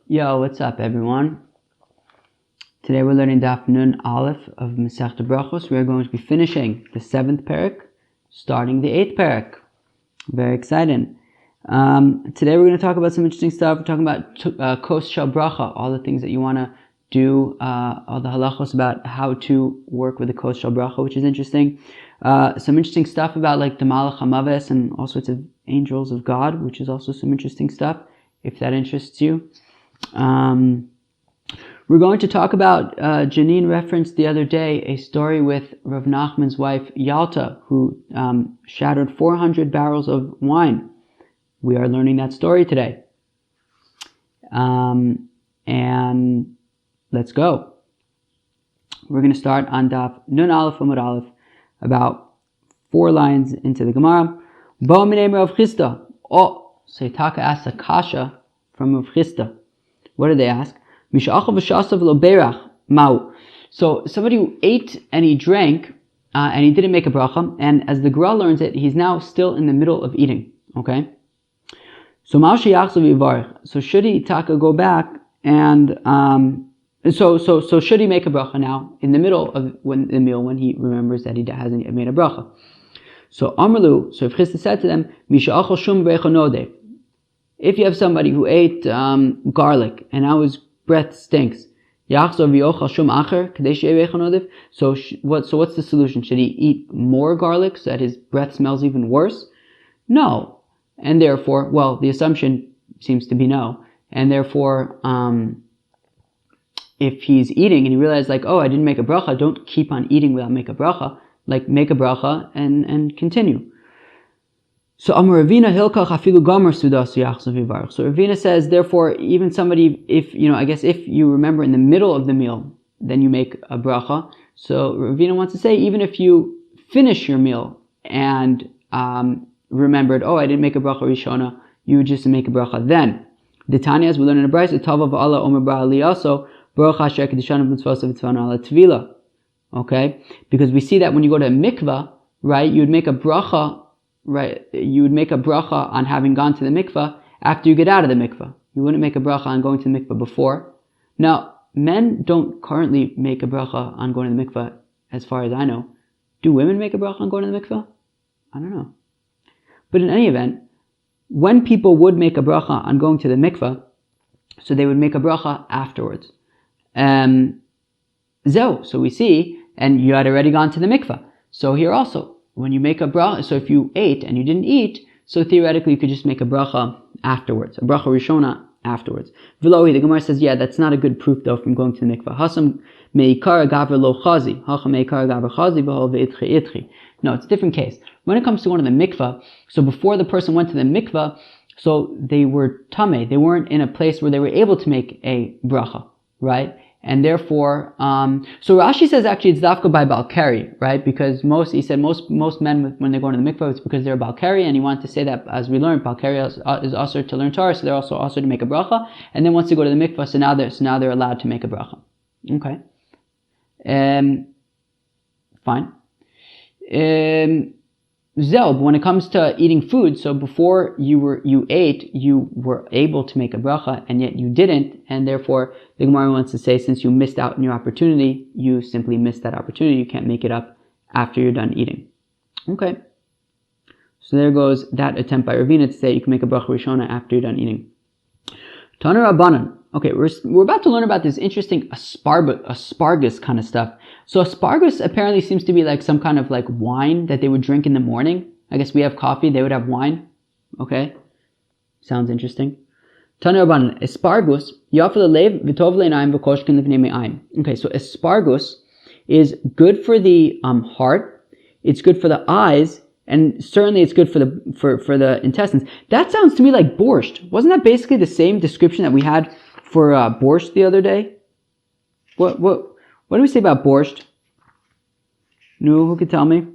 Yo, what's up, everyone? Today we're learning Daf Nun Aleph of Masechta Berachos. We are going to be finishing the 7th parak, starting the 8th parak. Very exciting. Today we're going to talk about some interesting stuff. We're talking about Kos Shel Bracha, all the things that you want to do, all the halachos about how to work with the Kos Shel Bracha, which is interesting. Some interesting stuff about like the Malach HaMaves and all sorts of angels of God, which is also some interesting stuff, if that interests you. We're going to talk about, Janine referenced the other day a story with Rav Nachman's wife Yalta, who shattered 400 barrels of wine. We are learning that story today. And let's go. We're going to start on Daf Nun Aleph Amud Aleph, about 4 lines into the Gemara. Bo minei Rav Chisda. Oh, so Taka asked a kasha from Rav Chisda. What did they ask? So somebody who ate and he drank and he didn't make a bracha, and as the Gra learns it, he's now still in the middle of eating. Okay? So should he Taka go back and so should he make a bracha now in the middle of the meal when he remembers that he hasn't yet made a bracha? So Amrlu, so if Chisda said to them, if you have somebody who ate garlic and now his breath stinks, so what's the solution? Should he eat more garlic so that his breath smells even worse? No. And therefore, well, the assumption seems to be no. And therefore, if he's eating and he realizes like, oh, I didn't make a bracha, don't keep on eating without make a bracha. Like, make a bracha and continue. So Ravina Hilkach Afilu Gomer Sudas Yachzav Yivarach. So Ravina says, therefore, even somebody, if you remember in the middle of the meal, then you make a bracha. So Ravina wants to say, even if you finish your meal and remembered, oh, I didn't make a bracha Rishona, you would just make a bracha then. The Tanya, as we learn in the Brayso, Tava v'Allah Omer Ba'aliyaso Baruch Asher Kedishanu B'Mitzvosav V'Tzvanu Ala Tvila. Okay, because we see that when you go to a mikvah, right, you would make a bracha. Right, you would make a bracha on having gone to the mikvah after you get out of the mikvah. You wouldn't make a bracha on going to the mikvah before. Now, men don't currently make a bracha on going to the mikvah, as far as I know. Do women make a bracha on going to the mikvah? I don't know. But in any event, when people would make a bracha on going to the mikvah, so they would make a bracha afterwards. So we see, and you had already gone to the mikvah. So here also, when you make a bracha, so if you ate and you didn't eat, so theoretically you could just make a bracha afterwards, a bracha rishona afterwards. V'lohi, the Gemara says, yeah, that's not a good proof though from going to the mikvah. Hasam meikar gaver lo chazi, hacha meikar gaver chazi v'hol ve'itchi itchi. No, it's a different case. When it comes to going to the mikvah, so before the person went to the mikvah, so they were tameh, they weren't in a place where they were able to make a bracha, right? And therefore, so Rashi says actually it's dafka by Balkari, right? Because most men, when they go into the mikvah, it's because they're Balkari, and he wanted to say that, as we learned, Balkari is also to learn Torah, so they're also to make a bracha. And then once they go to the mikvah, so now they're allowed to make a bracha. Okay. Fine. Zelb, when it comes to eating food, so before you ate, you were able to make a bracha, and yet you didn't, and therefore the Gemara wants to say, since you missed out on your opportunity, you simply missed that opportunity. You can't make it up after you're done eating. Okay. So there goes that attempt by Ravina to say you can make a bracha rishona after you're done eating. Tana Rabbanan. Okay, we're about to learn about this interesting asparagus kind of stuff. So asparagus apparently seems to be like some kind of like wine that they would drink in the morning. I guess we have coffee, they would have wine. Okay, sounds interesting. Tana Rabbanan, asparagus, yafel lev v'tov le'inayim v'koshkin lifnei me'ayim. Okay, so asparagus is good for the heart, it's good for the eyes, and certainly it's good for the intestines. That sounds to me like borscht. Wasn't that basically the same description that we had for borscht the other day? What do we say about borscht? No, who could tell me?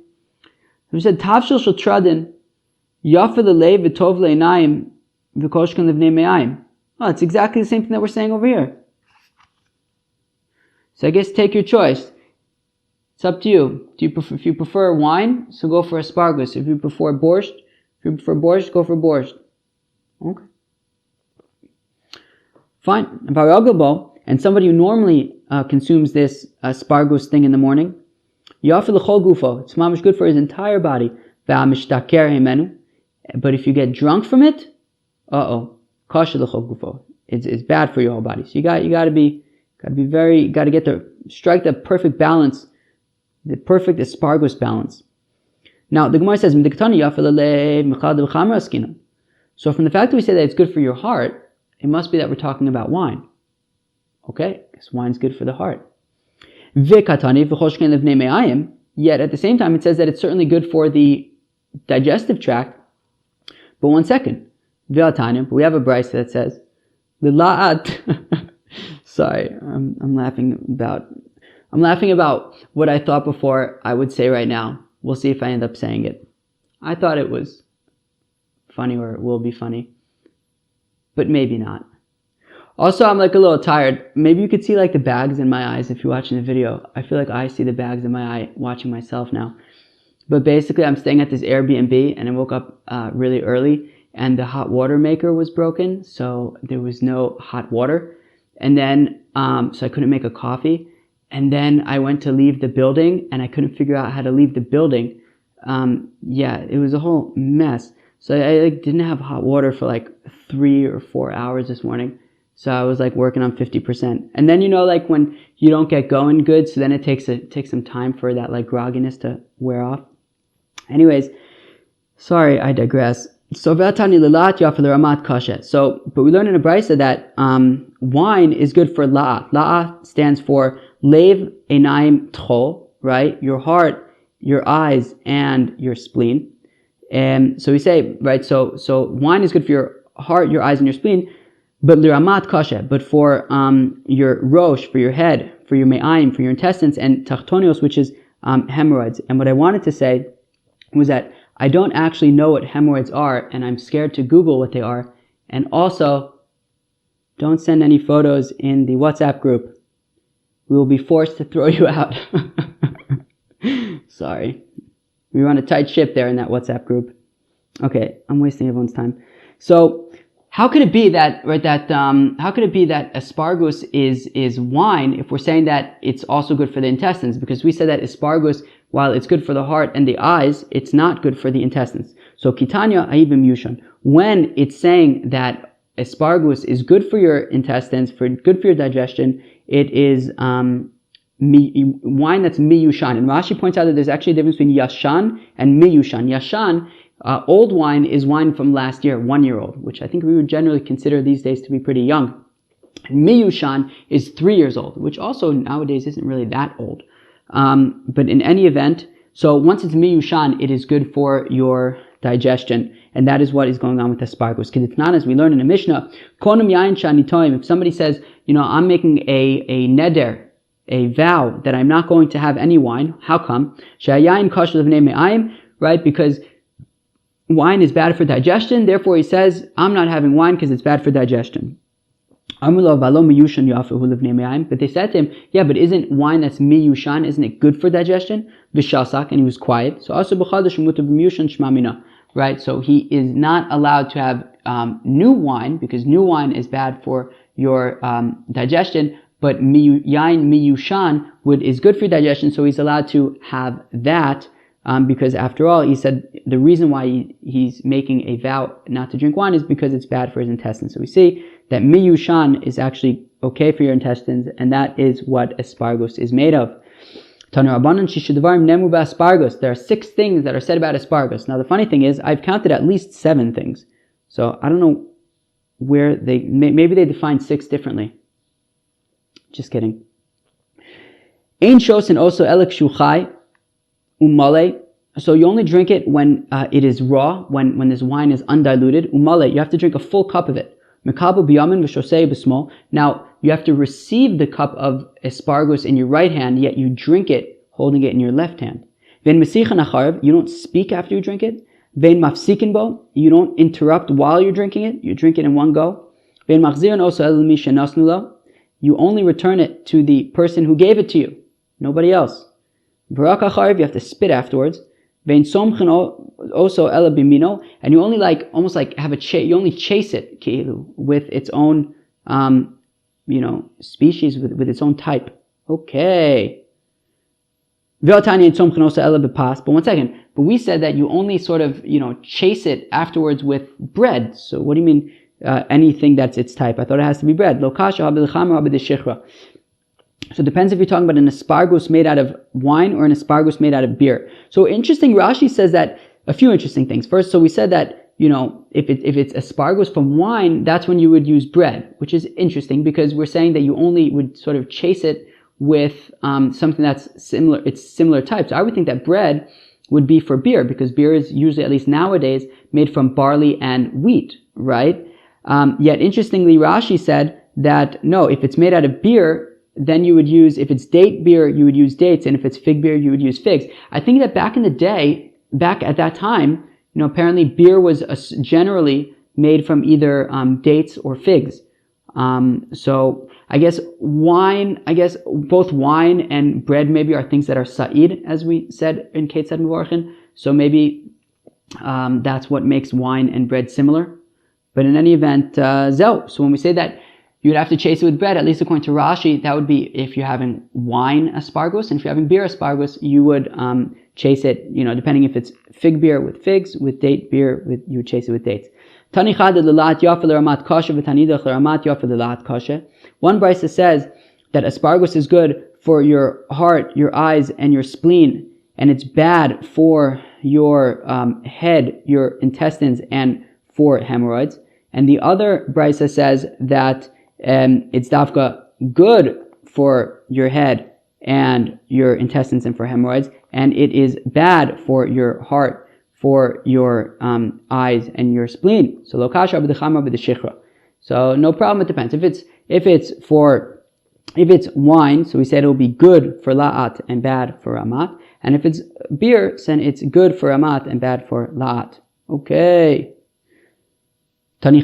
We said tavshil shel tradin yafel lev v'tov le'inayim v'koshkin livnei me'ayim. Oh, it's exactly the same thing that we're saying over here. So I guess take your choice. It's up to you. If you prefer wine, so go for asparagus. If you prefer borscht, go for borscht. Okay. Fine. And somebody who normally consumes this asparagus thing in the morning, it's mamish good for his entire body. But if you get drunk from it, it's bad for your whole body. So you got to strike the perfect balance, the perfect asparagus balance. Now the Gemara says, so from the fact that we say that it's good for your heart, it must be that we're talking about wine. Okay, because wine's good for the heart. Yet at the same time, it says that it's certainly good for the digestive tract. But one second, we have a brayso that says, sorry, I'm laughing about what I thought before I would say right now. We'll see if I end up saying it. I thought it was funny, or it will be funny, but maybe not. Also, I'm like a little tired. Maybe you could see like the bags in my eyes if you're watching the video. I feel like I see the bags in my eye watching myself now. But basically, I'm staying at this Airbnb, and I woke up really early, and the hot water maker was broken, so there was no hot water. And then, so I couldn't make a coffee. And then I went to leave the building, and I couldn't figure out how to leave the building. It was a whole mess. So I didn't have hot water for like 3 or 4 hours this morning. So I was like working on 50%. And then, like when you don't get going good, so then it takes some time for that like grogginess to wear off. Anyways, sorry, I digress. So, but we learn in a brayso that wine is good for la'ah. La'ah stands for lev, einayim, tchol, right? Your heart, your eyes, and your spleen. And so we say, right, so wine is good for your heart, your eyes, and your spleen, but liramat kasha, but for your rosh, for your head, for your me'ayim, for your intestines, and tachtonios, which is hemorrhoids. And what I wanted to say was that I don't actually know what hemorrhoids are, and I'm scared to Google what they are. And also, don't send any photos in the WhatsApp group. We will be forced to throw you out. Sorry. We run a tight ship there in that WhatsApp group. Okay, I'm wasting everyone's time. So, how could it be that asparagus is wine if we're saying that it's also good for the intestines? Because we said that asparagus, while it's good for the heart and the eyes, it's not good for the intestines. So kitanya aibim yushan. When it's saying that asparagus is good for your intestines, good for your digestion, it is wine that's miyushan. And Rashi points out that there's actually a difference between yashan and miyushan. Yashan, old wine, is wine from last year, 1 year old, which I think we would generally consider these days to be pretty young. And miyushan is 3 years old, which also nowadays isn't really that old. But in any event, so once it's miyushan, it is good for your digestion, and that is what is going on with asparagus. Keditnan, as we learn in the Mishnah, konum yain shanitoim. If somebody says, I'm making a neder, a vow that I'm not going to have any wine. How come? Shayayin kosher levnei me'ayim, right? Because wine is bad for digestion. Therefore, he says, I'm not having wine because it's bad for digestion. But they said to him, yeah, but isn't wine that's miyushan, isn't it good for digestion? Vishasak, and he was quiet. So also right? So he is not allowed to have new wine, because new wine is bad for your digestion, but yain miyushan is good for your digestion, so he's allowed to have that, because after all, he said the reason why he's making a vow not to drink wine is because it's bad for his intestines. So we see that miyushan is actually okay for your intestines, and that is what asparagus is made of. There are 6 things that are said about asparagus. Now the funny thing is, I've counted at least 7 things. So I don't know where maybe they define 6 differently. Just kidding. Ein shos and also elek shuchai umale. So you only drink it when it is raw, when this wine is undiluted. Umale, you have to drink a full cup of it. Mekabu biyamin v'shosei b'smol. Now, you have to receive the cup of asparagus in your right hand, yet you drink it holding it in your left hand. Vein mesichan acharv, you don't speak after you drink it. Vein mafsikin bo, you don't interrupt while you're drinking it. You drink it in one go. Vein machzirin also el mi shenasnu lo. You only return it to the person who gave it to you, nobody else. Barak acharv, you have to spit afterwards. Vein somchen also ela bimino, and you only almost have you only chase it with its own species with its own type. Okay. But one second. But we said that you only sort of, chase it afterwards with bread. So what do you mean, anything that's its type? I thought it has to be bread. So it depends if you're talking about an asparagus made out of wine or an asparagus made out of beer. So interesting, Rashi says that a few interesting things. First, so we said that, if it's asparagus from wine, that's when you would use bread, which is interesting because we're saying that you only would sort of chase it with something that's similar, it's similar types. So I would think that bread would be for beer because beer is usually, at least nowadays, made from barley and wheat, right? Yet interestingly, Rashi said that no, if it's made out of beer, then you would use, if it's date beer, you would use dates, and if it's fig beer, you would use figs. I think that back in the day, back at that time, apparently beer was generally made from either dates or figs. So I guess both wine and bread maybe are things that are sa'id, as we said in Ketzad Mevorchin. So maybe that's what makes wine and bread similar. But in any event, zeo. So when we say that you would have to chase it with bread, at least according to Rashi, that would be if you're having wine asparagus, and if you're having beer asparagus, you would chase it, depending if it's fig beer with figs, with date beer, you would chase it with dates. One brisa says that asparagus is good for your heart, your eyes, and your spleen, and it's bad for your head, your intestines, and for hemorrhoids. And the other brisa says that it's dafka good for your head and your intestines and for hemorrhoids, and it is bad for your heart, for your eyes and your spleen. So lokasha b'dechamra b'deshichra. So no problem. It depends. If it's wine, so we said it will be good for la'at and bad for amat. And if it's beer, then it's good for amat and bad for la'at. Okay. One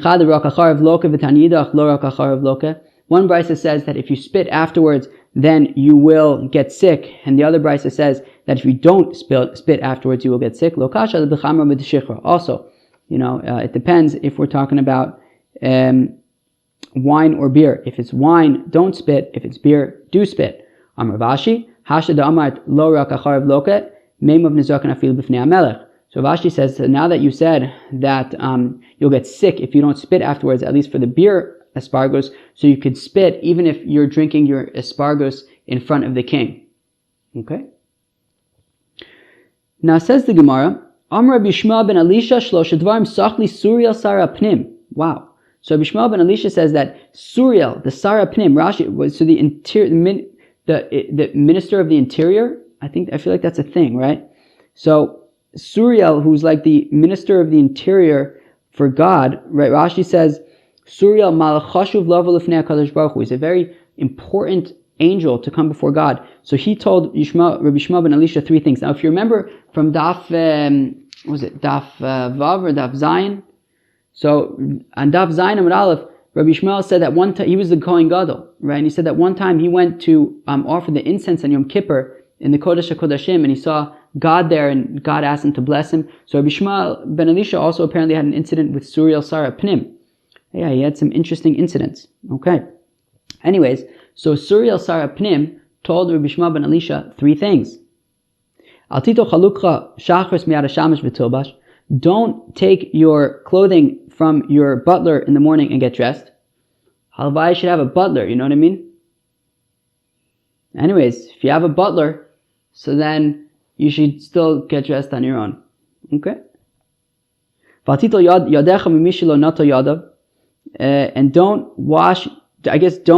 brisa says that if you spit afterwards, then you will get sick, and the other brisa says that if you don't spit afterwards, you will get sick. Also, it depends if we're talking about wine or beer. If it's wine, don't spit. If it's beer, do spit. Amar Vashi, Hasha da'amart lo rak acharav loke, meim of nizokan afil b'fnei hamelech. So Vashi says, so now that you said that you'll get sick if you don't spit afterwards, at least for the beer asparagus, so you could spit even if you're drinking your asparagus in front of the king. Okay? Now says the Gemara, Amar Bishma ben Elisha shlosh dvarim sachli Suriel Sara Pnim. Wow. So Bishma ben Elisha says that Suriel, the Sara Pnim, Rashi, so the minister of the interior, I feel like that's a thing, right? So Suriel, who's like the minister of the interior for God, right? Rashi says, Suriel malachashuv lavo lefnei HaKadosh Baruch Hu. He's a very important angel to come before God. So he told Rabbi Shema ben Elisha three things. Now, if you remember from Daf Vav or Daf Zayin? So on Daf Zayin Amud Aleph, Rabbi Shmuel said that one time, he was the Kohen Gadol, right? And he said that one time he went to offer the incense on Yom Kippur in the Kodesh HaKodashim, and he saw God there, and God asked him to bless him. So Rabbi Shmuel ben Elisha also apparently had an incident with Suriel Sara Pnim. Yeah, he had some interesting incidents. Okay. Anyways, so Suriel Sara Pnim told Rabbi Shmuel ben Elisha three things. Don't take your clothing from your butler in the morning and get dressed. Halvai should have a butler, you know what I mean? Anyways, if you have a butler, so then you should still get dressed on your own. Okay? And don't wash, if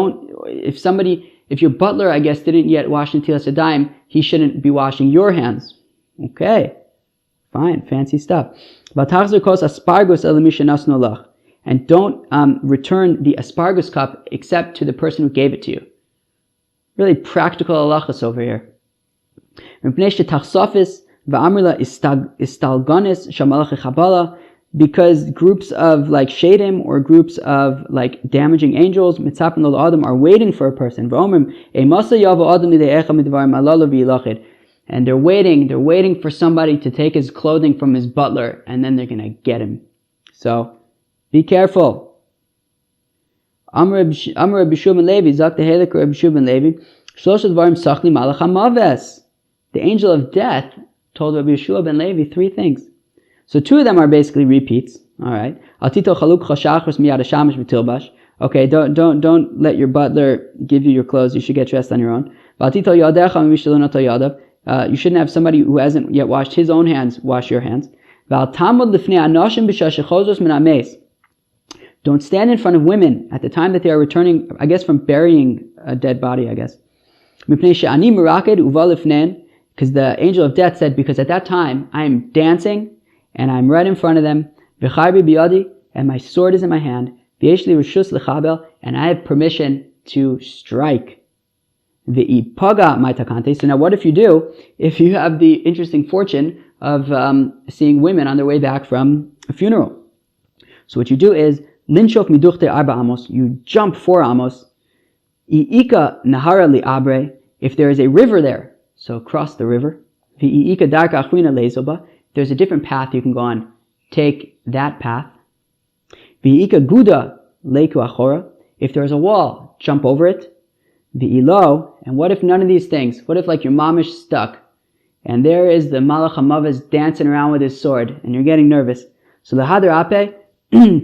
your butler, didn't yet wash Netilas Yadayim, he shouldn't be washing your hands. Okay. Fine, fancy stuff. And don't return the asparagus cup except to the person who gave it to you. Really practical halachas over here. Because groups of shadim or groups of damaging angels are waiting for a person. And they're waiting for somebody to take his clothing from his butler, and then they're going to get him. So, be careful. Amr Rabbi Shua ben Levi, Zak Tehelik Rabbi Shua ben Levi, Shlosha Dvarim Sachli Malach HaMaves. The angel of death told Rabbi Shua ben Levi 3 things. So 2 of them are basically repeats. All right. Altito Chaluk Chashachos Miyad Hashamish V'Tilbash. Okay, don't let your butler give you your clothes. You should get dressed on your own. Altito Yadecha Mishalon Ato Yadav. You shouldn't have somebody who hasn't yet washed his own hands wash your hands. Don't stand in front of women at the time that they are returning, I guess, from burying a dead body, I guess. Because the angel of death said, because at that time I am dancing and I'm right in front of them, and my sword is in my hand, and I have permission to strike. So now what if you have the interesting fortune of seeing women on their way back from a funeral? So what you do is, linshok miduchte arba amos, you jump 4 amos, iika nahara li abre, if there is a river there, so cross the river, iika darka achwina lezoba, there's a different path you can go on, take that path, iika guda leiku achora, if there's a wall, jump over it, V'ilo, and what if none of these things? What if like your mom is stuck, and there is the Malach HaMaves dancing around with his sword, and you're getting nervous? So l'hader ape,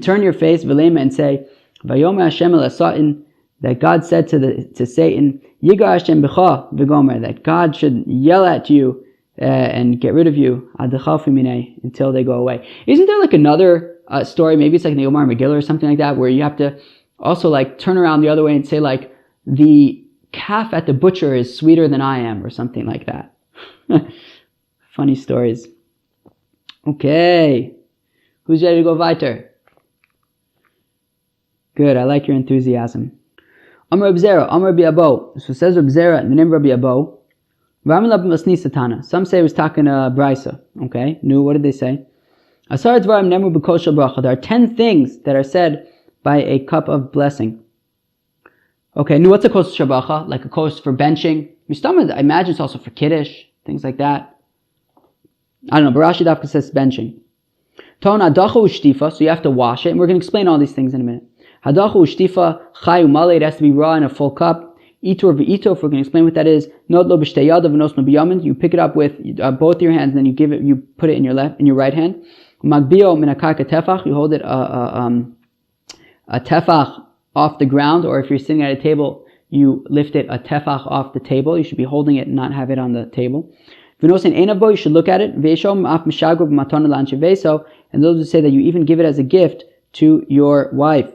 turn your face, v'lema, and say, Vayomer Hashem el Satan, that God said to Satan, Yigar Hashem b'cha v'gomer, that God should yell at you and get rid of you, adachal minei, until they go away. Isn't there like another story? Maybe it's like in the Omar Megillah or something like that, where you have to also like turn around the other way and say like, the calf at the butcher is sweeter than I am, or something like that. Funny stories. Okay. Who's ready to go weiter? Good, I like your enthusiasm. Amr Reb Zera, Amr Rabbi Abo. So it says Reb Zera in the name of Rabbi Abo. Some say it was talking to Brisa. Okay, what did they say? There are 10 things that are said by a cup of blessing. Okay, what's a kos shabacha? Like a kos for benching? I imagine it's also for kiddush, things like that. I don't know, Barashi Dafka says benching. Ton hadacha ushtifa, so you have to wash it, and we're going to explain all these things in a minute. Hadacha ushtifa, chay umale, it has to be raw in a full cup. Itur v'itof, we're going to explain what that is. Not lo b'shtei yadav v'nos no b'yamin, you pick it up with both your hands, and then you put it in your right hand. Magbio min akarka tefach, you hold it a tefach off the ground, or if you're sitting at a table, you lift it a tefach off the table. You should be holding it and not have it on the table. V'nosen einavo, you should look at it. Ve'eshom af mishago b'matona l'anshei veso, and those who say that you even give it as a gift to your wife.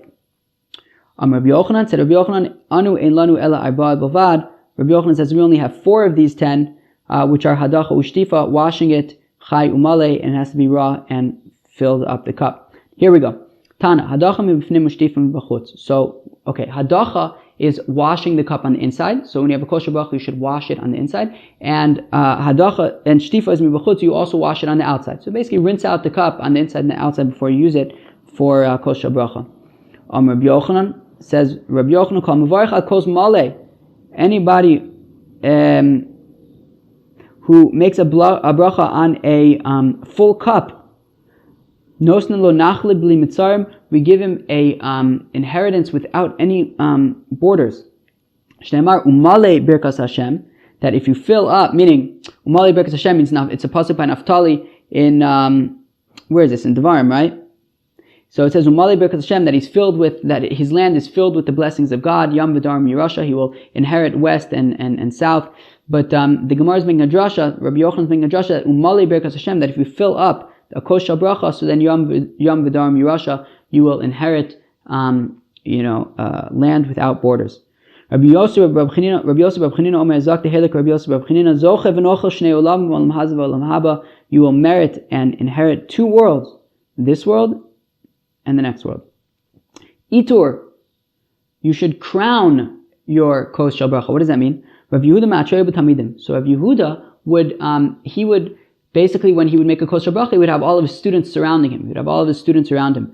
Rabbi Yochanan said, Rabbi Yochanan, anu ein lanu ela arba'a bavad. Rabbi Yochanan says we only have 4 of these 10, which are hadacha ushtifa, washing it, chai umale, and it has to be raw and filled up the cup. Here we go. Tana, hadacha mibifnim ushtifim b'chutz. So, okay, hadacha is washing the cup on the inside. So when you have a kosher bracha, you should wash it on the inside. And hadacha and shtifa is mibachutz, you also wash it on the outside. So basically rinse out the cup on the inside and the outside before you use it for kosher bracha. Rabbi Yochanan says, Rabbi Yochanan called mevarich al kos male. Anybody who makes a bracha on a full cup, we give him a inheritance without any borders. That if you fill up, meaning umale berkas Hashem means it's a pasuk by Naphtali in where is this, in Devarim, right? So it says umale berkas Hashem, that his land is filled with the blessings of God. Yam v'darim Yerusha, he will inherit west and south. But the Gemara is making a drasha, Rabbi Yochanan is making a drasha that umale berkas Hashem, that if you fill up a kosher bracha, so then yam v'darim Yerusha, you will inherit land without borders. Rabbi Yosef Rab Chanina Omer Zak Tehelik Rabbi Yosef Rab Chanina Zoche v'nochel shnei olam v'olam haza v'olam haba, you will merit and inherit 2 worlds, this world and the next world. Itur, you should crown your kosher bracha. What does that mean? Rav Yehuda ma'atrei b'tamidim. So Rav Yehuda would basically, when he would make a kosher bracha, he would have all of his students surrounding him. He would have all of his students around him.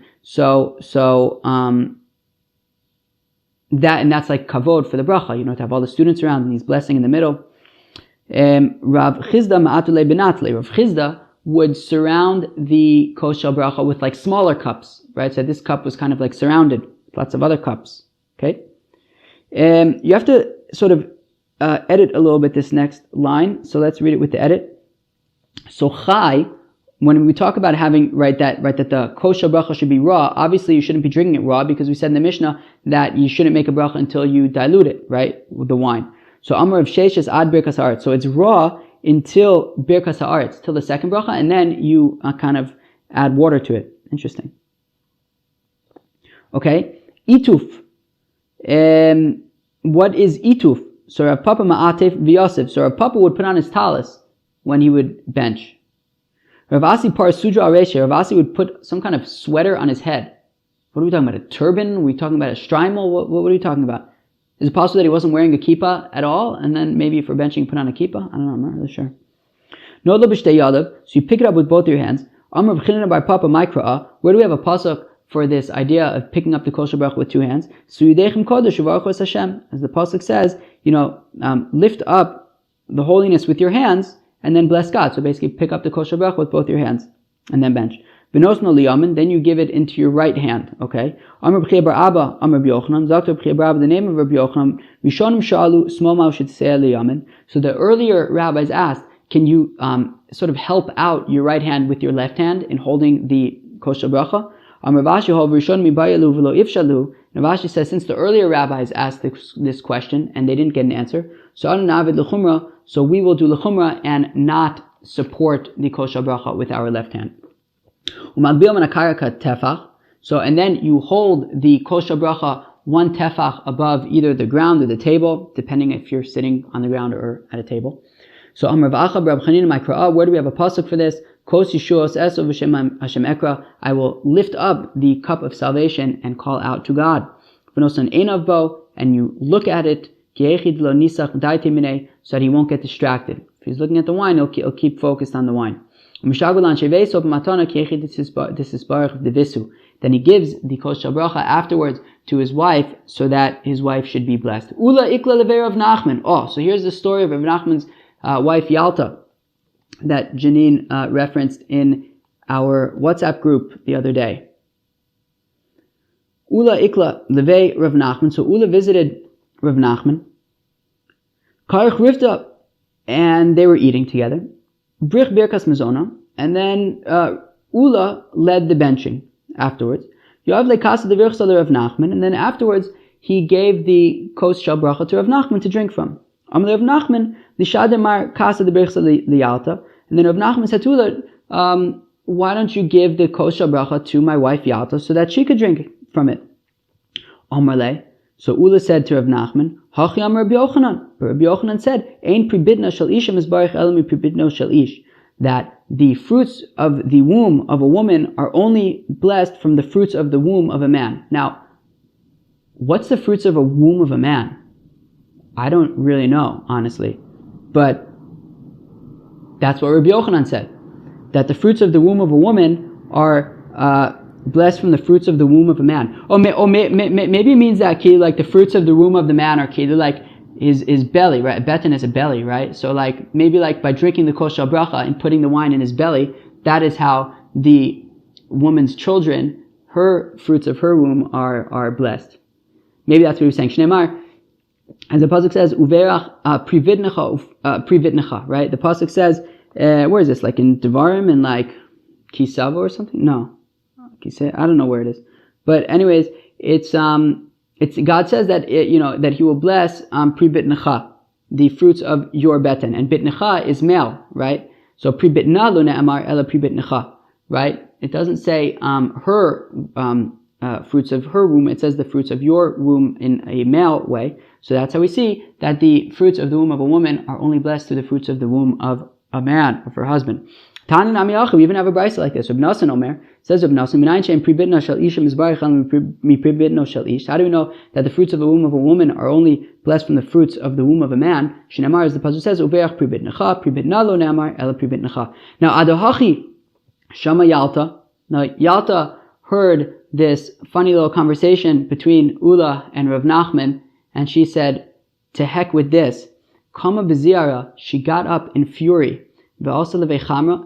That's like kavod for the bracha, to have all the students around and he's blessing in the middle. Rav Chizda ma'atule benatle. Rav Chizda would surround the kosher bracha with like smaller cups, right? So this cup was kind of like surrounded with lots of other cups. Okay? You have to sort of edit a little bit this next line. So let's read it with the edit. So chai, when we talk about having that the kosher bracha should be raw, obviously you shouldn't be drinking it raw because we said in the Mishnah that you shouldn't make a bracha until you dilute it, right, with the wine. So Amar of Sheshes ad birkas haaretz. So it's raw until birkas haaretz, till the second bracha, and then you kind of add water to it. Interesting. Okay, ituf. What is ituf? So Rav Papa ma'atev v'yosef. So Rav Papa would put on his talis when he would bench. Rav Asi par sudra areshe. Rav Asi would put some kind of sweater on his head. What are we talking about? A turban? Are we talking about a shtreimel? What are we talking about? Is it possible that he wasn't wearing a kippah at all, and then maybe for benching put on a kippah? I don't know. I'm not really sure. No lo b'shtei yadav. So you pick it up with both your hands. Amar b'chinena bar Papa ma'ikra. Where do we have a pasuk for this idea of picking up the kosher bracha with two hands? So Yudechem kodesh uvarchos Hashem, as the pasuk says, lift up the holiness with your hands and then bless God. So basically, pick up the kosher bracha with both your hands and then bench. V'nosno liyamin, then you give it into your right hand. Okay. Amar b'chei bar Abba, Amar b'Yochanan, Zakto b'chei bar Abba, the name of Rabbi Yochanan. Rishonim shalu smo ma'u shetzei liyamin. So the earlier rabbis asked, can you sort of help out your right hand with your left hand in holding the kosher bracha? Ravashi says, since the earlier rabbis asked this question and they didn't get an answer, so we will do l'chumra and not support the kosher bracha with our left hand. So, and then you hold the kosher bracha one tefach above either the ground or the table, depending if you're sitting on the ground or at a table. So, where do we have a pasuk for this? I will lift up the cup of salvation and call out to God. And you look at it so that he won't get distracted. If he's looking at the wine, he'll keep focused on the wine. Then he gives the kosher bracha afterwards to his wife so that his wife should be blessed. So here's the story of Rav Nachman's wife Yalta that Janine referenced in our WhatsApp group the other day. Ula ikla levei Rav Nachman. So Ula visited Rav Nachman. Karich rifta, and they were eating together. Brich birkas mezona, and then Ula led the benching afterwards. Yoav lekasa de virchsa Rav Nachman, and then afterwards he gave the kos shel bracha to Rav Nachman to drink from. Amar Rav Nachman lishademar kasa de birchsa liyalta, and then Rav Nachman said to Ula, why don't you give the kos shel bracha to my wife Yalta so that she could drink from it? Omarle. So Ula said to Rav Nachman, Hachi Amar Rabbi Yochanan. But Rabbi Yochanan said, Ein pribidna shel isha mizbarich ela mi pribidno shel ish. That the fruits of the womb of a woman are only blessed from the fruits of the womb of a man. Now, what's the fruits of a womb of a man? I don't really know, honestly. But that's what Rabbi Yochanan said. That the fruits of the womb of a woman are blessed from the fruits of the womb of a man. Maybe it means that like the fruits of the womb of the man are like his belly, right? Betan is a belly, right? So like maybe like by drinking the kosher bracha and putting the wine in his belly, that is how the woman's children, her fruits of her womb are blessed. Maybe that's what he was saying. Shneimar, as the pasuk says, uverach prividnecha, right? The pasuk says, where is this? Like in Devarim and like Kisavo or something? No. I don't know where it is, but anyways, it's God says that that He will bless pri bitnecha, the fruits of your beten, and bitnecha is male, right? So pri bitna lo ne'amar ela pri bitnecha, right? It doesn't say her fruits of her womb. It says the fruits of your womb in a male way. So that's how we see that the fruits of the womb of a woman are only blessed through the fruits of the womb of a man, of her husband. Tanin Amiyacha, we even have a brisa like this. Reb Nasan Omer says, Reb Nasan, Minayin she'em pribidna shel isha mizbarich mi pribidno shel ish. How do we know that the fruits of the womb of a woman are only blessed from the fruits of the womb of a man? Shinamar, as the pasuk says, Uveach pribidnecha, pribidna lo ne'amar ela pribidnecha. Now, Adohachi Shama Yalta. Now, Yalta heard this funny little conversation between Ula and Rav Nachman, and she said, to heck with this. Kama b'ziara, she got up in fury. Also levei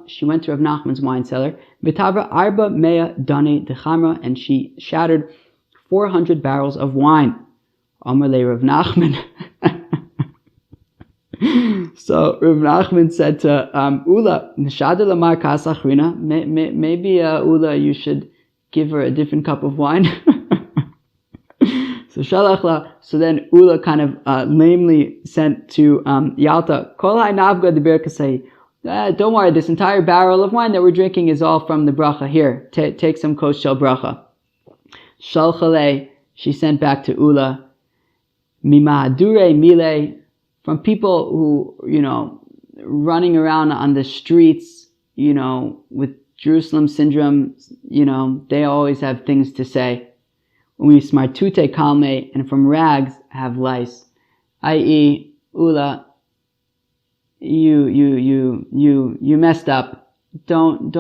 she went to Rav Nachman's wine cellar. V'tavra arba mea dani de chamra, and she shattered 400 barrels of wine. Amar le Rav Nachman. So Rav Nachman said to Ula, Nishada lamar kasachrina. Maybe Ula, you should give her a different cup of wine. So Shalachla. So then Ula kind of lamely sent to Yalta, Kol ha'navga de Berachos. Don't worry, this entire barrel of wine that we're drinking is all from the bracha. Here, take some kos shel bracha. Shalchale, she sent back to Ula, Mimahadure mile, from people who, running around on the streets, with Jerusalem syndrome, they always have things to say. Umi smartute kalme, and from rags have lice. I.e., Ula, you messed up. Don't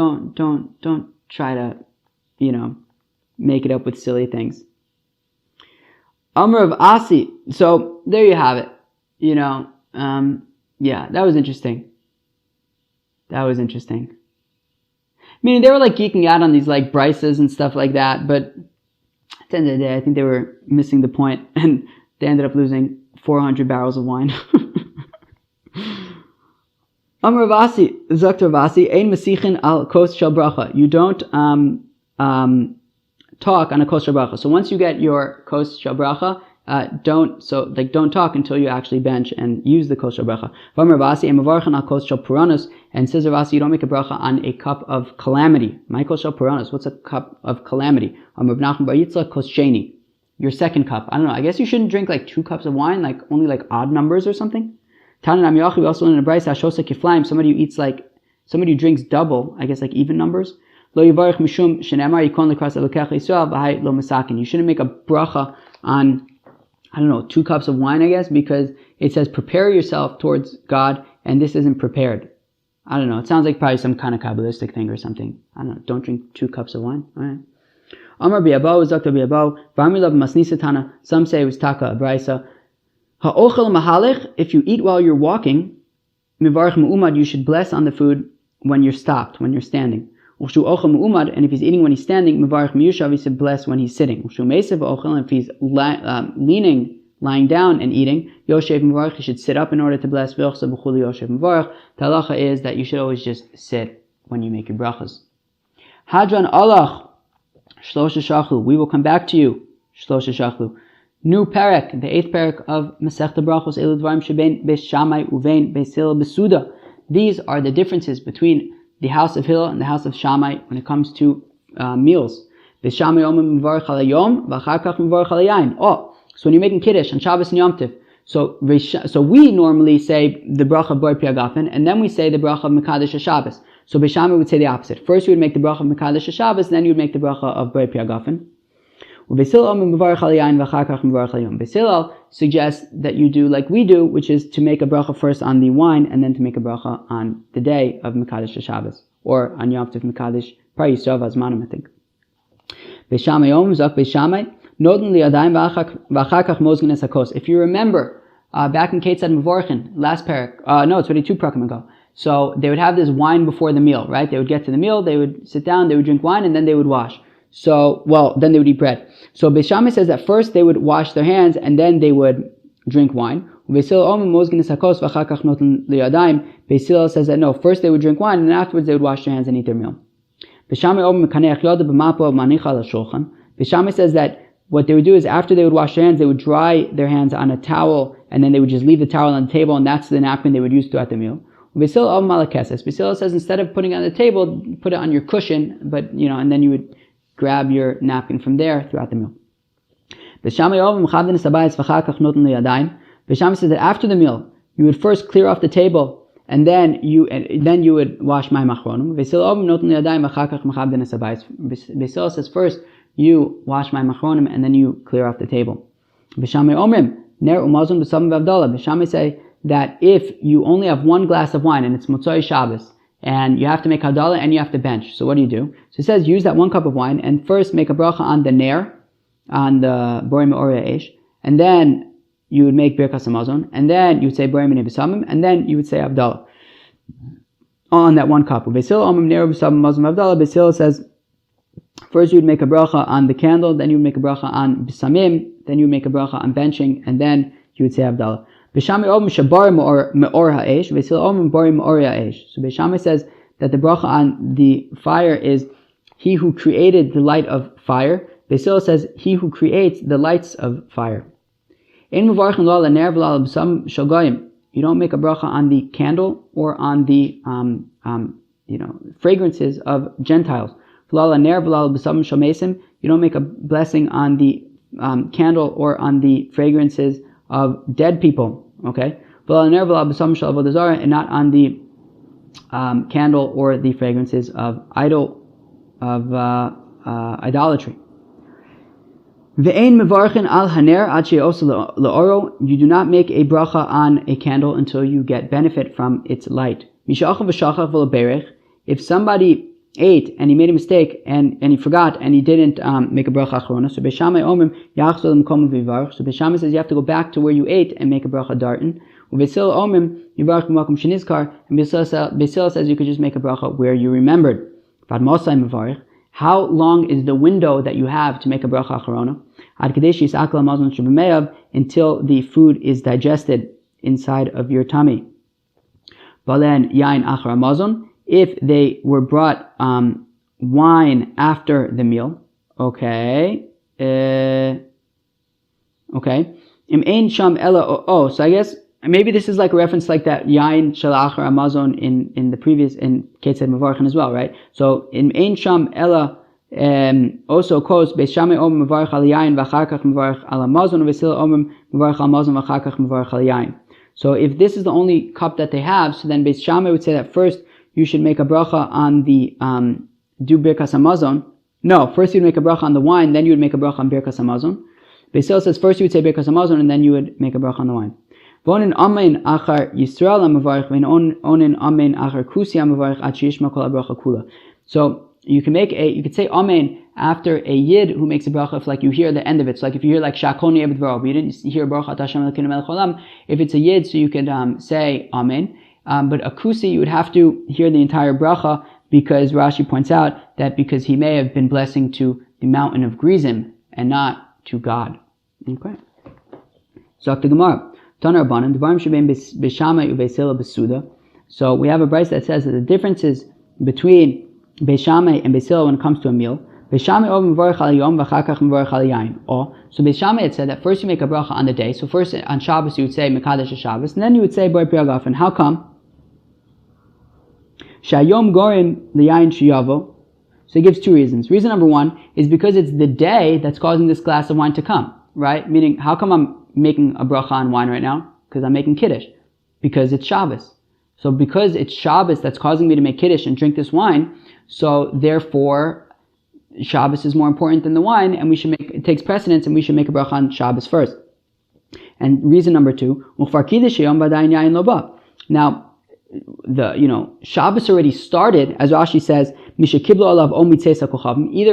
try to, make it up with silly things. Amr of Asi. So there you have it. Yeah, that was interesting. Meaning they were like geeking out on these like brises and stuff like that, but at the end of the day, I think they were missing the point, and they ended up losing 400 barrels of wine. Amr Vasi, Zaktar Vasi, Ein Masichin al Kos Shel Bracha. You don't talk on a Kos Shel Bracha. So once you get your Kos Shel Bracha, don't talk until you actually bench and use the Kos Shel Bracha. Amr Vasi, Ein Mavarchan al Kos Shel Puranos, and says Vasi, you don't make a bracha on a cup of calamity. My Kos Shel Puranos, what's a cup of calamity? Amr Nachman Bar Yitzchak Kos Sheni, your second cup. I don't know. I guess you shouldn't drink like 2 cups of wine, like only like odd numbers or something. Tanan Amiyachi, we also learn in the Brisa, Hashosa Kiflaim, somebody who drinks double, I guess like even numbers. Lo Yivarech Mishum Shenemar Yikon Lekras Elokech Yisrael V'hai Lo Masakin. You shouldn't make a bracha on, 2 cups of wine, I guess, because it says prepare yourself towards God, and this isn't prepared. I don't know. It sounds like probably some kind of Kabbalistic thing or something. I don't know. Don't drink 2 cups of wine. All right. Amar Biabo, Dr. Biabo, V'amilav Masnisatana. Some say it was Taka Abraisa. Ha'ochel mahalech, if you eat while you're walking, mivarech mu'umad, you should bless on the food when you're stopped, when you're standing. Ushu ochel mu'umad, and if he's eating when he's standing, mivarech miyushav, he should bless when he's sitting. Ushu meisev ochel, and if he's lying down and eating, yoshev mivarech, he should sit up in order to bless. V'yochsa b'chuli yoshev mivarech. The halacha is that you should always just sit when you make your brachas. Hadran alach, shlosha shachlu, we will come back to you, shlosha shachlu. New parak, the 8th parak of Masechta Berachos, Elu Dvarim Sheben Beis Shammai Uvein Beis Hillel Besuda. These are the differences between the house of Hillel and the house of Shammai when it comes to meals. Beis Shammai Omim Mivarech Al Hayom, V'achar Kach Mivarech Al Hayayin. Oh, so when you're making Kiddush on Shabbos and Yom Tov, so we normally say the bracha of Bor Piagafen, and then we say the bracha of Mekadesh HaShabbos. So Beis Shammai would say the opposite. First you would make the bracha of Mekadesh HaShabbos, then you would make the bracha of Bor Piagafen. Beis Hillel suggests that you do like we do, which is to make a bracha first on the wine and then to make a bracha on the day of Mekadesh HaShabbos, or on Yom Tov Mekadesh Par Yisrael Vazmanim, I think. Beis Shammai Yom Zak Beis Shammai Noden Liadayim V'achar Kach Mozgin Es HaKos. If you remember, back in Ketzad Mevorchin, last parak, it's already 2 parakim ago. So they would have this wine before the meal, right? They would get to the meal, they would sit down, they would drink wine, and then they would wash. Then they would eat bread. So Beis Shammai says that first they would wash their hands and then they would drink wine. Beis Hillel says that no, first they would drink wine and then afterwards they would wash their hands and eat their meal. Beis Shammai says that what they would do is after they would wash their hands, they would dry their hands on a towel and then they would just leave the towel on the table, and that's the napkin they would use throughout the meal. Beis Hillel says instead of putting it on the table, put it on your cushion, but and then you would grab your napkin from there throughout the meal. Beis Shammai says that after the meal, you would first clear off the table, and then you would wash my machronim. Beis Hillel says first you wash my machronim, and then you clear off the table. Beis Shammai say that if you only have 1 glass of wine and it's Motzoi Shabbos, and you have to make Havdalah and you have to bench. So what do you do? So it says use that 1 cup of wine and first make a bracha on the Ner, on the Borei Me'orei Eish, and then you would make Birkas Hamazon, and then you would say Borei Minei B'Samim, and then you would say Havdalah on that 1 cup. Beis Hillel Omim Ner B'Samim Mazon Havdalah. Beis Hillel says First you would make a bracha on the candle, then you would make a bracha on bisamim, then you would make a bracha on benching, and then you would say Havdalah. B'Shamai Om Shabar Me'or Ha'esh, V'Sil Om Bari Me'or Ha'esh. So B'Shamai says that the bracha on the fire is he who created the light of fire. B'Sil says he who creates the lights of fire. Ein Mevarchin Lo Ala Ner V'Lo Ala B'Sam Shel Goyim. You don't make a bracha on the candle or on the fragrances of Gentiles. You don't make a blessing on the candle or on the fragrances of dead people. Okay, and not on the candle or the fragrances of idolatry. You do not make a bracha on a candle until you get benefit from its light. If somebody ate and he made a mistake and he forgot and he didn't make a bracha achrona, so Beishamai says you have to go back to where you ate and make a bracha dartin. And Beisil says you could just make a bracha where you remembered. How long is the window that you have to make a bracha achrona? Until the food is digested inside of your tummy. If they were brought wine after the meal, okay. So I guess maybe this is like a reference like that yain shel achar Amazon in the previous in Ketzad Mevarchin as well, right? So in ein sham ela also quotes Beis Shammai Om Mevarch al yain v'achar kach Mevarch al Amazon v'sil Om Mevarch al Amazon v'achar kach Mevarch al yain. So if this is the only cup that they have, so then Beis Shammai would say that first you should make a bracha on the do Birkas Hamazon. No, first you'd make a bracha on the wine, then you would make a bracha on Birkas Hamazon. Beisil says first you would say Birkas Hamazon, and then you would make a bracha on the wine. Vonin amen achar Yisrael amavarich, vein onin amen achar Kusi amavarich at sheyishma kol habracha kula. So you could say amen after a yid who makes a bracha if like you hear the end of it. So like if you hear like Shakoni Ebed Varo, but you didn't hear bracha at Hashem Elokeinu Melech Olam. If it's a yid, so you could say amen. But a kusi, you would have to hear the entire bracha because Rashi points out that because he may have been blessing to the mountain of Grizim and not to God. Okay. So the Gemara, Tanar Banan, Devarim Shebein Beishamai uBeisila Besuda. So we have a brayso that says that the differences between Beishamai and Beisila when it comes to a meal. Beishamai over Mevarch al Yom v'achar kach Mevarch al Yain. So Beishamai had said that first you make a bracha on the day. So first on Shabbos you would say Mekadesh Shabbos, and then you would say Bor Priagafen. How come? Shayom Gorin Liyayin Shiyavo. So he gives two reasons. Reason number one is because it's the day that's causing this glass of wine to come, right? Meaning, how come I'm making a bracha on wine right now? Because I'm making Kiddush. Because it's Shabbos. So because it's Shabbos that's causing me to make Kiddush and drink this wine, so therefore Shabbos is more important than the wine, and it takes precedence, and we should make a bracha on Shabbos first. And reason number two, now, Shabbos already started, as Rashi says, either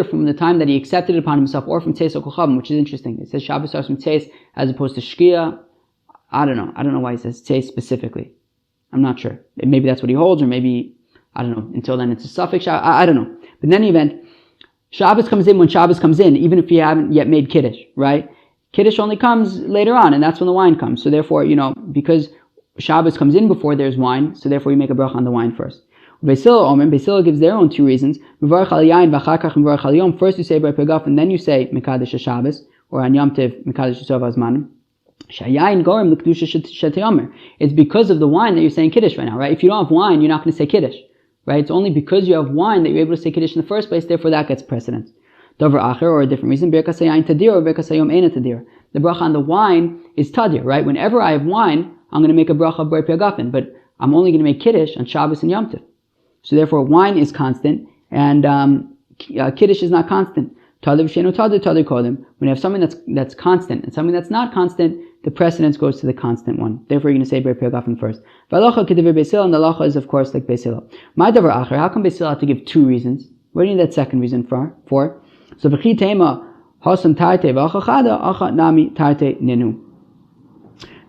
from the time that he accepted it upon himself or from Tzeis HaKochavim, which is interesting. It says Shabbos starts from Tzeis as opposed to Shkia. I don't know why he says Tzeis specifically. I'm not sure. Maybe that's what he holds, or maybe, I don't know, until then it's a suffix. I don't know. But in any event, Shabbos comes in when Shabbos comes in, even if you haven't yet made Kiddush, right? Kiddush only comes later on, and that's when the wine comes. So therefore, because Shabbos comes in before there's wine, so therefore you make a bracha on the wine first. Beisila gives their own two reasons. First you say Bar Pegaf, and then you say Mekadesh Shabbos, or on Yom Tiv Mekadesh Yisov Azmanim. It's because of the wine that you're saying Kiddush right now, right? If you don't have wine, you're not going to say Kiddush, right? It's only because you have wine that you're able to say Kiddush in the first place, therefore that gets precedence. Dover Acher, or a different reason, Birkas Hayayin Tadir, or Birkas Hayom Eina Tadir. The bracha on the wine is Tadir, right? Whenever I have wine, I'm going to make a bracha of Bar Piagafen, but I'm only going to make Kiddush on Shabbos and Yom Tov. So therefore, wine is constant, and Kiddush is not constant. When you have something that's constant and something that's not constant, the precedence goes to the constant one. Therefore, you're going to say Bar Piagafen first. And the halacha is, of course, like Beis Hillel. My davar acher, how come Beis Hillel have to give two reasons? What do you need that second reason for? So v'chi tema hasan tarte v'achachada achat nami tarte nenu.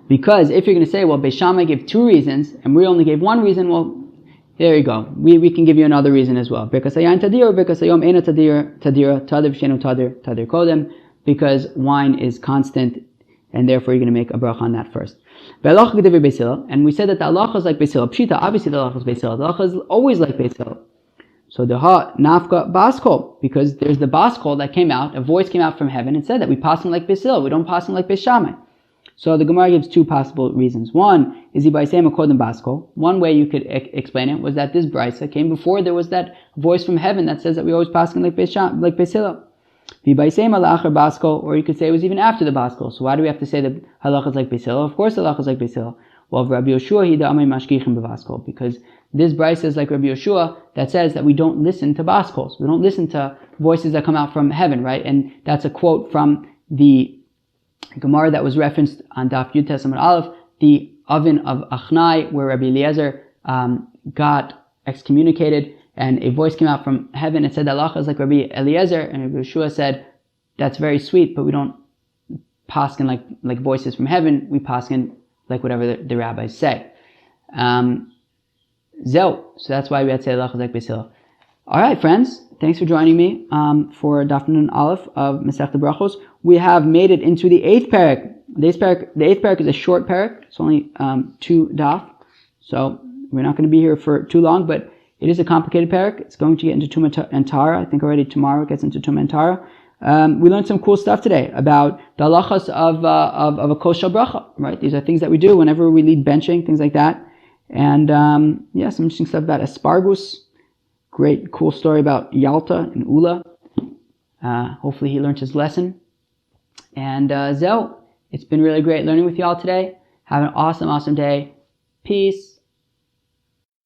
Because if you're going to say, well, Beis Shammai gave two reasons, and we only gave one reason, well, There you go. We can give you another reason as well. Because wine is constant, and therefore you're going to make a bracha on that first. And we said that the halacha is like Beis Hillel. Pshita, obviously the halacha is Beis Hillel. The halacha is always like Beis Hillel. So the ha nafka baskol, because there's the baskol that came out, a voice came out from heaven and said that we pass him like Beis Hillel, we don't pass him like Beis Shammai. So the Gemara gives two possible reasons. One is the Baisem according baskol. One way you could explain it was that this brisa came before there was that voice from heaven that says that we always pass him like Beis Hillel. The Baisem alachar baskol, or you could say it was even after the baskol. So why do we have to say that halacha is like Beis Hillel? Of course halacha is like Beis Hillel. Well, Rabbi Yoshua he da'amei mashkichim bevaskol, because this brisa is like Rabbi Yoshua that says that we don't listen to baskols. We don't listen to voices that come out from heaven, right? And that's a quote from the Gemara that was referenced on Daf Yud Amud Aleph, the oven of Achnai, where Rabbi Eliezer got excommunicated, and a voice came out from heaven and said that halacha is like Rabbi Eliezer, and Rabbi Yoshua said, that's very sweet, but we don't paskin like voices from heaven, we paskin like whatever the rabbis say. So that's why we had to say halacha is like Beis Hillel. Alright friends, thanks for joining me for Daf Nun Aleph of Masechta Berachos. We have made it into the 8th parak. The 8th parak is a short parak. It's only 2 daf. So we're not going to be here for too long, but it is a complicated parak. It's going to get into Tumah and Tara. I think already tomorrow it gets into Tumah and Tara. We learned some cool stuff today about the halachas of a kosher bracha, right? These are things that we do whenever we lead benching, things like that. And some interesting stuff about asparagus. Great, cool story about Yalta and Ula. Hopefully he learned his lesson. And it's been really great learning with y'all today. Have an awesome day. Peace.